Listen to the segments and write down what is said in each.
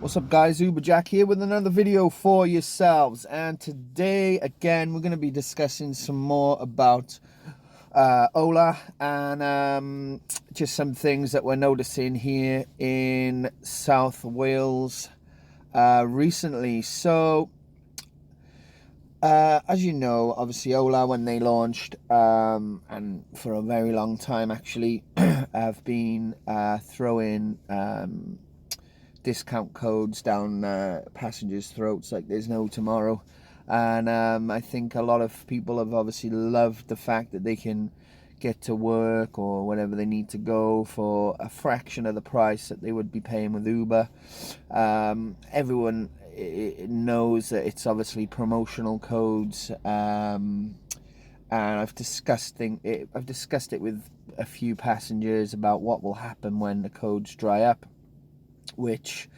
What's up guys, Uber Jack here with another video for yourselves, and today again we're going to be discussing some more about Ola and just some things that we're noticing here in South Wales recently. So as you know, obviously Ola, when they launched and for a very long time actually have been throwing discount codes down passengers' throats like there's no tomorrow. And I think a lot of people have obviously loved the fact that they can get to work or wherever they need to go for a fraction of the price that they would be paying with Uber. Everyone knows that it's obviously promotional codes, and I've discussed it with a few passengers about what will happen when the codes dry up, which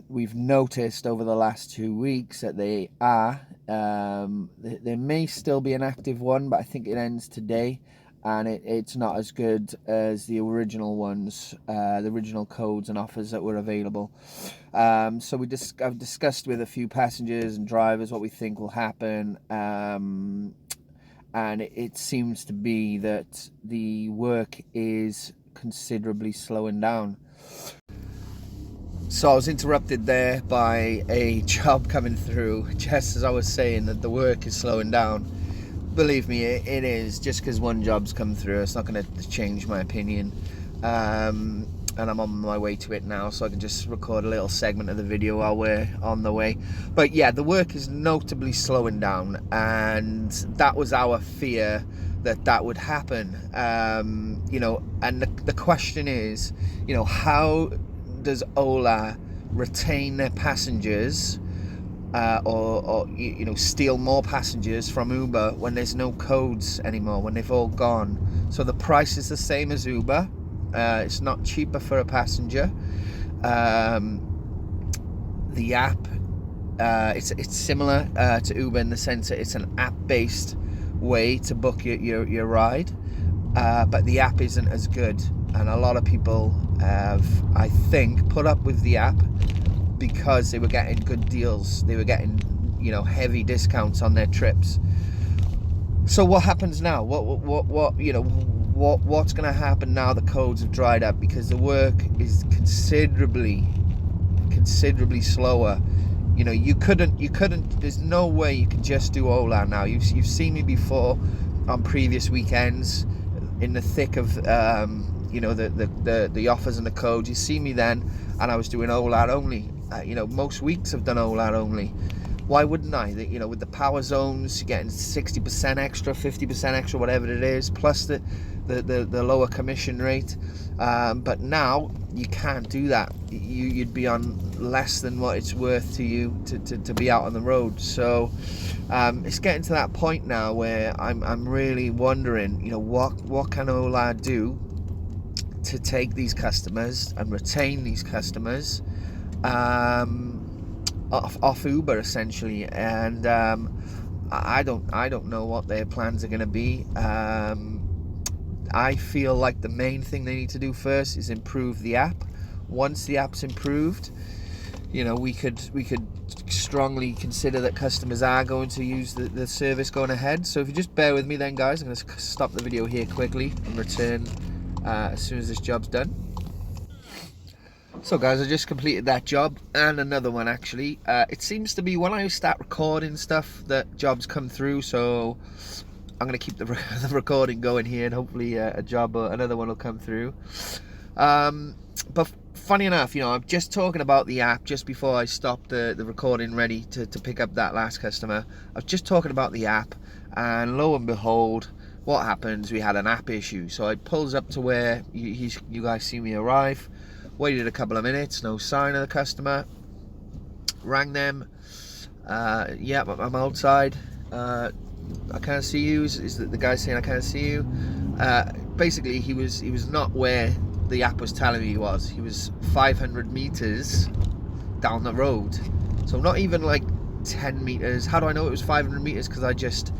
we've noticed over the last 2 weeks that they are. There may still be an active one, but I think it ends today, and it's not as good as the original ones, the original codes and offers that were available. So I've discussed with a few passengers and drivers what we think will happen, and it seems to be that the work is considerably slowing down. So I was interrupted there by a job coming through just as I was saying that the work is slowing down. Believe me, it is. Just because one job's come through, it's not going to change my opinion. And I'm on my way to it now, so I can just record a little segment of the video while we're on the way. But yeah, the work is notably slowing down, and that was our fear that would happen. And the question is, how does Ola retain their passengers, or steal more passengers from Uber when there's no codes anymore, when they've all gone? So the price is the same as Uber. It's not cheaper for a passenger. The app, it's similar to Uber in the sense that it's an app-based way to book your ride, but the app isn't as good, and a lot of people have, I think, put up with the app because they were getting good deals. They were getting heavy discounts on their trips. So what happens now? What's going to happen now the codes have dried up? Because the work is considerably slower. You couldn't. There's no way you can just do Ola now. You've seen me before on previous weekends in the thick of the offers and the codes. You see me then, and I was doing Ola only. Most weeks I've done Ola only. Why wouldn't I? With the power zones, you're getting 60% extra, 50% extra, whatever it is, plus the lower commission rate. But now you can't do that. You'd be on less than what it's worth to you to be out on the road. So it's getting to that point now where I'm really wondering, what can Ola do to take these customers and retain these customers off Uber essentially. And I don't know what their plans are going to be. I feel like the main thing they need to do first is improve the app. Once the app's improved, we could strongly consider that customers are going to use the service going ahead. So if you just bear with me then, guys, I'm going to stop the video here quickly and return as soon as this job's done. So guys, I just completed that job and another one actually. It seems to be when I start recording stuff that jobs come through, so I'm going to keep the recording going here, and hopefully a job or another one will come through. But funny enough, I'm just talking about the app just before I stopped the recording ready to pick up that last customer. I was just talking about the app, and lo and behold, what happens? We had an app issue. So I pulls up to where you guys see me arrive. Waited a couple of minutes, no sign of the customer. Rang them. Yeah, I'm outside. I can't see you. Is the guy saying I can't see you? Basically, he was not where the app was telling me he was. He was 500 meters down the road. So not even like 10 meters. How do I know it was 500 meters? Because I just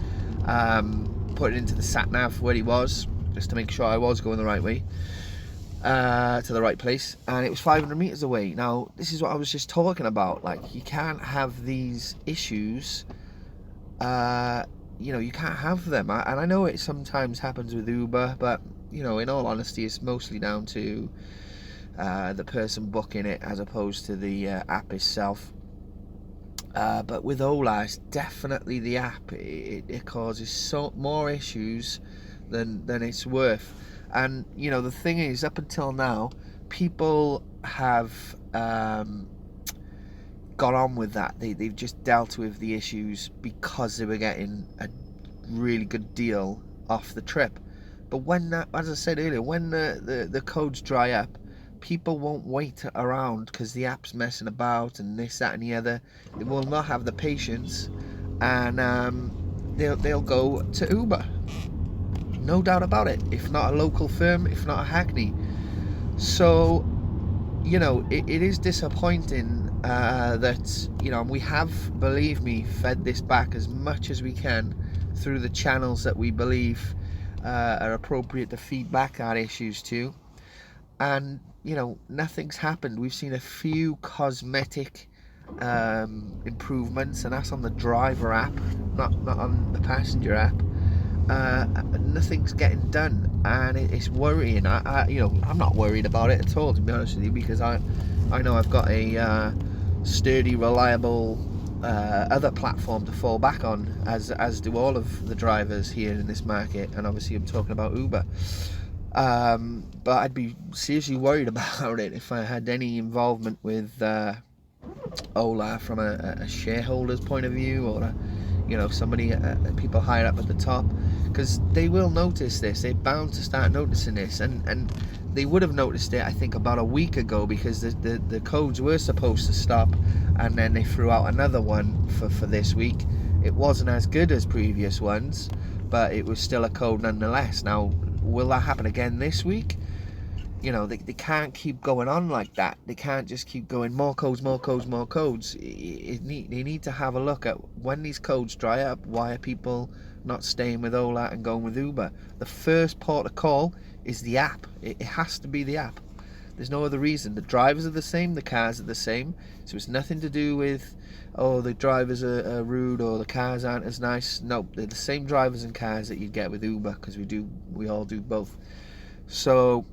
put it into the sat nav where he was, just to make sure I was going the right way. to the right place, and it was 500 meters away. Now, this is what I was just talking about. Like, you can't have these issues. You can't have them. And I know it sometimes happens with Uber, but in all honesty, it's mostly down to the person booking it as opposed to the app itself. But with Ola, it's definitely the app. It causes so more issues than it's worth. And the thing is, up until now, people have got on with that. They've just dealt with the issues because they were getting a really good deal off the trip. But when that, as I said earlier, when the codes dry up, people won't wait around because the app's messing about and this, that and the other. They will not have the patience, and they'll go to Uber. No doubt about it. If not a local firm, if not a Hackney. So, it is disappointing that, we have, believe me, fed this back as much as we can through the channels that we believe are appropriate to feed back our issues to. And, nothing's happened. We've seen a few cosmetic improvements, and that's on the driver app, not on the passenger app. Nothing's getting done, and it's worrying. I'm not worried about it at all, to be honest with you, because I know I've got a sturdy, reliable other platform to fall back on, as do all of the drivers here in this market, and obviously I'm talking about Uber. But I'd be seriously worried about it if I had any involvement with Ola from a shareholder's point of view, or somebody, people higher up at the top, because they will notice this. They're bound to start noticing this, and they would have noticed it, I think, about a week ago, because the codes were supposed to stop, and then they threw out another one for this week. It wasn't as good as previous ones, but it was still a code nonetheless. Now, will that happen again this week? They can't keep going on like that. They can't just keep going more codes. They need to have a look at, when these codes dry up, why are people not staying with Ola and going with Uber? The first port of call is the app. It has to be the app. There's no other reason. The drivers are the same, the cars are the same, so it's nothing to do with, the drivers are rude or the cars aren't as nice. No, they're the same drivers and cars that you'd get with Uber, because we all do both. So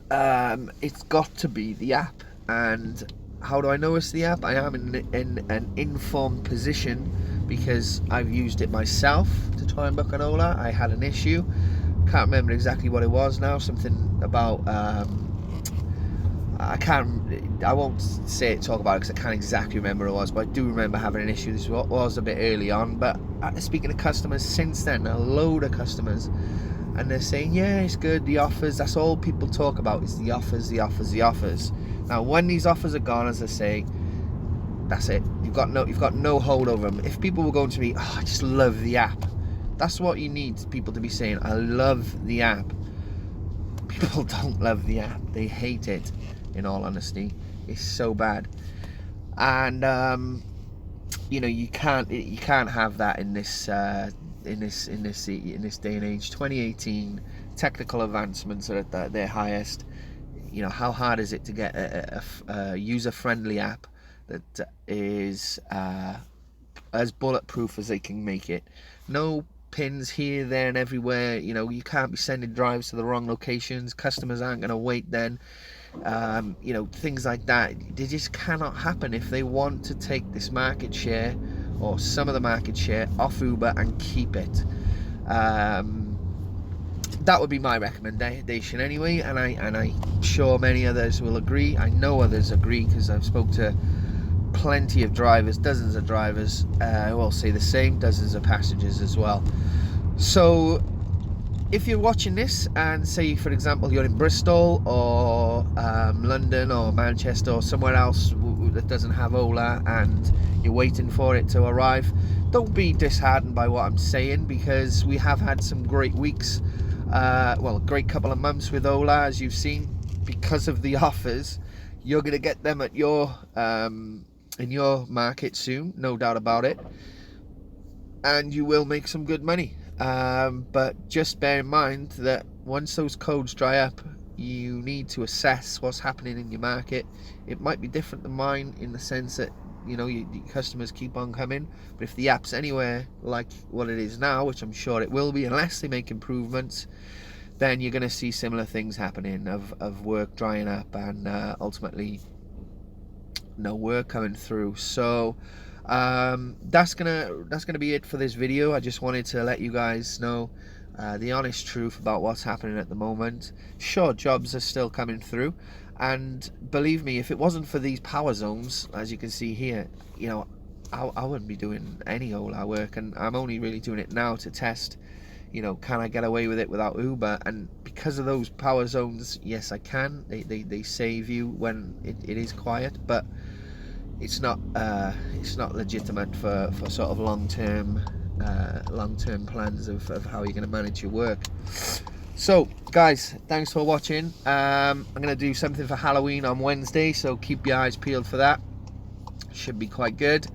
it's got to be the app. And how do I know it's the app? I am in an informed position because I've used it myself to try and book an Ola. I had an issue, can't remember exactly what it was now, something about I won't talk about it because I can't exactly remember what it was, but I do remember having an issue. This was a bit early on, but speaking to customers since then, a load of customers, and they're saying, yeah, it's good, the offers, that's all people talk about, is the offers. Now, when these offers are gone, as I say, that's it. You've got no hold over them. If people were going to be, I just love the app, that's what you need people to be saying, I love the app. People don't love the app, they hate it. In all honesty, it's so bad, and you can't have that in this day and age. 2018, technical advancements are at their highest. How hard is it to get a user-friendly app that is as bulletproof as they can make it? No pins here, there and everywhere. You can't be sending drives to the wrong locations. Customers aren't going to wait then. Things like that, they just cannot happen if they want to take this market share, or some of the market share, off Uber and keep it. That would be my recommendation anyway, and I'm sure many others will agree. I know others agree, because I've spoke to plenty of drivers, dozens of drivers who all say the same, dozens of passengers as well. So if you're watching this, and say, for example, you're in Bristol or London or Manchester or somewhere else that doesn't have Ola, and you're waiting for it to arrive, don't be disheartened by what I'm saying, because we have had some great weeks, a great couple of months with Ola, as you've seen, because of the offers. You're going to get them at your in your market soon, no doubt about it, and you will make some good money. But just bear in mind that once those codes dry up, you need to assess what's happening in your market. It might be different than mine in the sense that, you know, your customers keep on coming, but if the app's anywhere like what it is now, which I'm sure it will be unless they make improvements, then you're going to see similar things happening of work drying up and ultimately no work coming through. So that's gonna be it for this video. I just wanted to let you guys know the honest truth about what's happening at the moment. Sure, jobs are still coming through, and believe me, if it wasn't for these power zones, as you can see here, you know, I wouldn't be doing any Ola work, and I'm only really doing it now to test, you know, can I get away with it without Uber? And because of those power zones, yes, I can. They save you when it is quiet, but it's not legitimate for sort of long-term plans of how you're going to manage your work. So guys, thanks for watching. I'm going to do something for Halloween on Wednesday, so keep your eyes peeled for that. Should be quite good.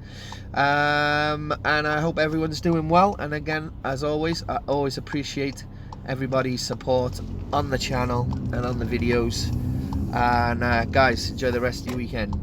And I hope everyone's doing well, and again, as always, I always appreciate everybody's support on the channel and on the videos. And guys, enjoy the rest of your weekend.